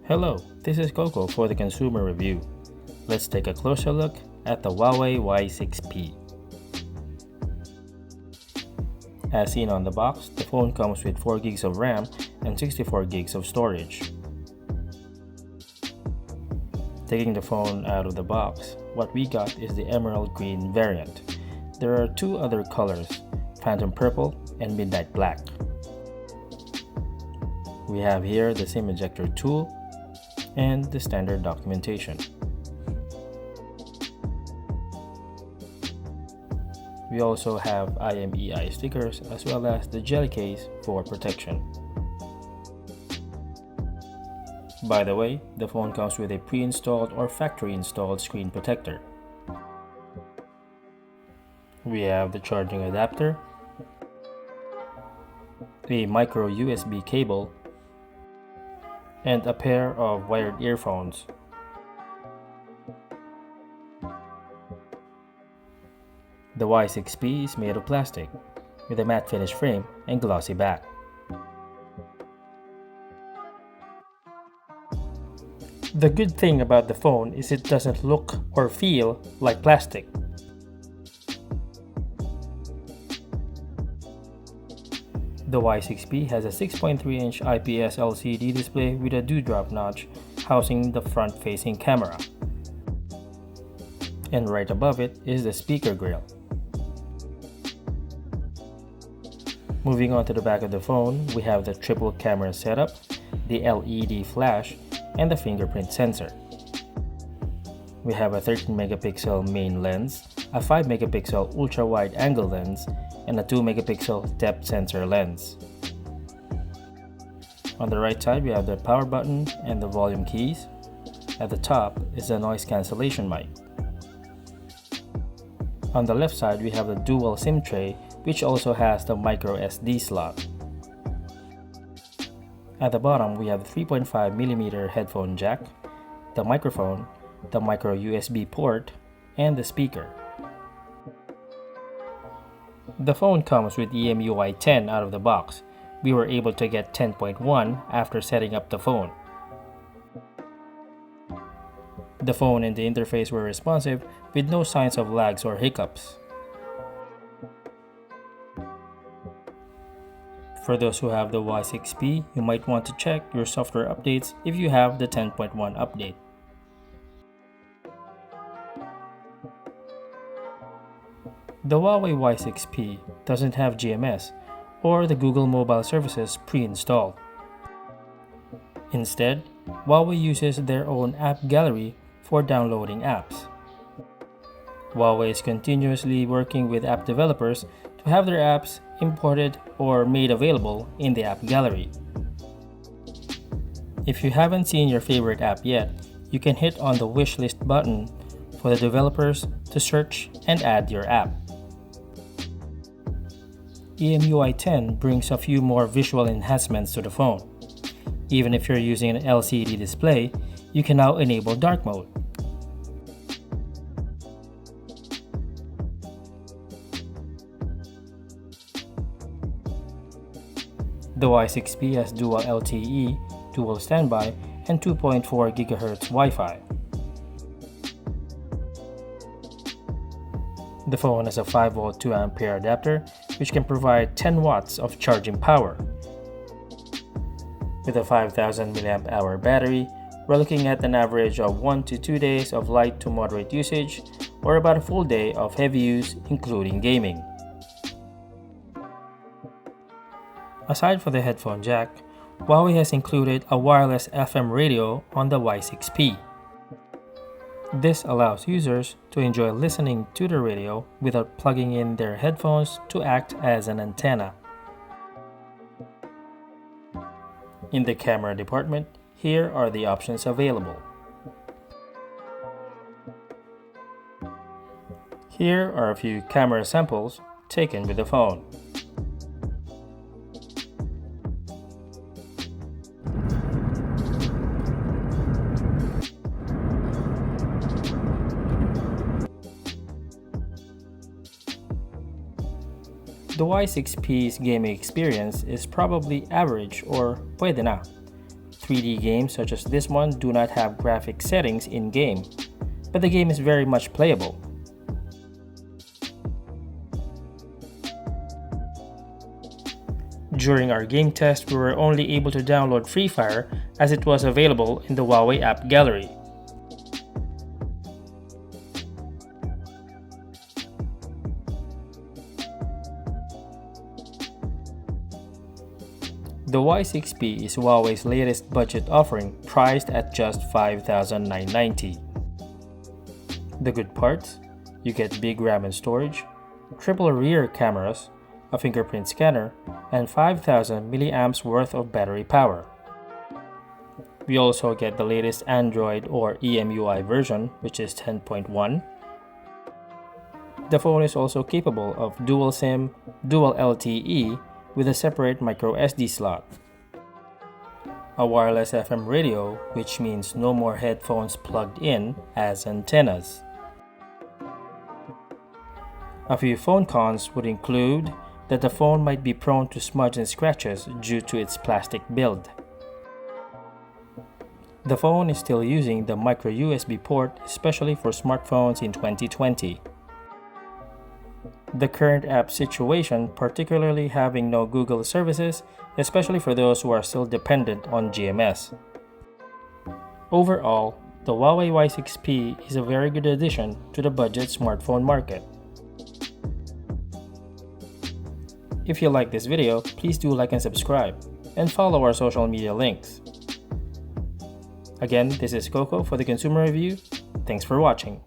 Hello, this is Coco for the consumer review. Let's take a closer look at the Huawei Y6P. As seen on the box, the phone comes with 4 GB of RAM and 64 GB of storage. Taking the phone out of the box, what we got is the emerald green variant. There are 2 other colors, phantom purple and midnight black. We have here the SIM ejector tool and the standard documentation. We also have IMEI stickers as well as the jelly case for protection. By the way, the phone comes with a pre-installed or factory-installed screen protector. We have the charging adapter, a micro USB cable, and a pair of wired earphones. The Y6P is made of plastic, with a matte finish frame and glossy back. The good thing about the phone is it doesn't look or feel like plastic. The Y6P has a 6.3-inch IPS LCD display with a dewdrop notch housing the front-facing camera. And right above it is the speaker grill. Moving on to the back of the phone, we have the triple camera setup, the LED flash, and the fingerprint sensor. We have a 13-megapixel main lens, a 5-megapixel ultra-wide angle lens, and a 2-megapixel depth sensor lens. On the right side, we have the power button and the volume keys. At the top is the noise cancellation mic. On the left side, we have the dual SIM tray, which also has the microSD slot. At the bottom, we have the 3.5mm headphone jack, the microphone, the micro USB port, and the speaker. The phone comes with EMUI 10 out of the box. We were able to get 10.1 after setting up the phone. The phone and the interface were responsive with no signs of lags or hiccups. For those who have the Y6P, you might want to check your software updates if you have the 10.1 update. The Huawei Y6P doesn't have GMS or the Google Mobile Services pre-installed. Instead, Huawei uses their own AppGallery for downloading apps. Huawei is continuously working with app developers to have their apps imported or made available in the AppGallery. If you haven't seen your favorite app yet, you can hit on the wishlist button for the developers to search and add your app. EMUI 10 brings a few more visual enhancements to the phone. Even if you're using an LCD display, you can now enable dark mode. The Y6P has dual LTE, dual standby, and 2.4 GHz Wi-Fi. The phone has a 5V 2A adapter, which can provide 10 watts of charging power. With a 5000 mAh battery, we're looking at an average of 1 to 2 days of light to moderate usage, or about a full day of heavy use, including gaming. Aside from the headphone jack, Huawei has included a wireless FM radio on the Y6P. This allows users to enjoy listening to the radio without plugging in their headphones to act as an antenna. In the camera department, here are the options available. Here are a few camera samples taken with the phone. The Y6P's gaming experience is probably average or pwede na. 3D games such as this one do not have graphic settings in-game, but the game is very much playable. During our game test, we were only able to download Free Fire as it was available in the Huawei AppGallery. The Y6P is Huawei's latest budget offering, priced at just $5,990. The good parts? You get big RAM and storage, triple rear cameras, a fingerprint scanner, and 5,000 mAh worth of battery power. We also get the latest Android or EMUI version, which is 10.1. The phone is also capable of dual SIM, dual LTE, with a separate microSD slot. A wireless FM radio, which means no more headphones plugged in as antennas. A few phone cons would include that the phone might be prone to smudge and scratches due to its plastic build. The phone is still using the micro USB port, especially for smartphones in 2020. The current app situation, particularly having no Google services, especially for those who are still dependent on GMS. Overall, the Huawei Y6P is a very good addition to the budget smartphone market. If you like this video, please do like and subscribe, and follow our social media links. Again, this is Coco for the Consumer Review. Thanks for watching.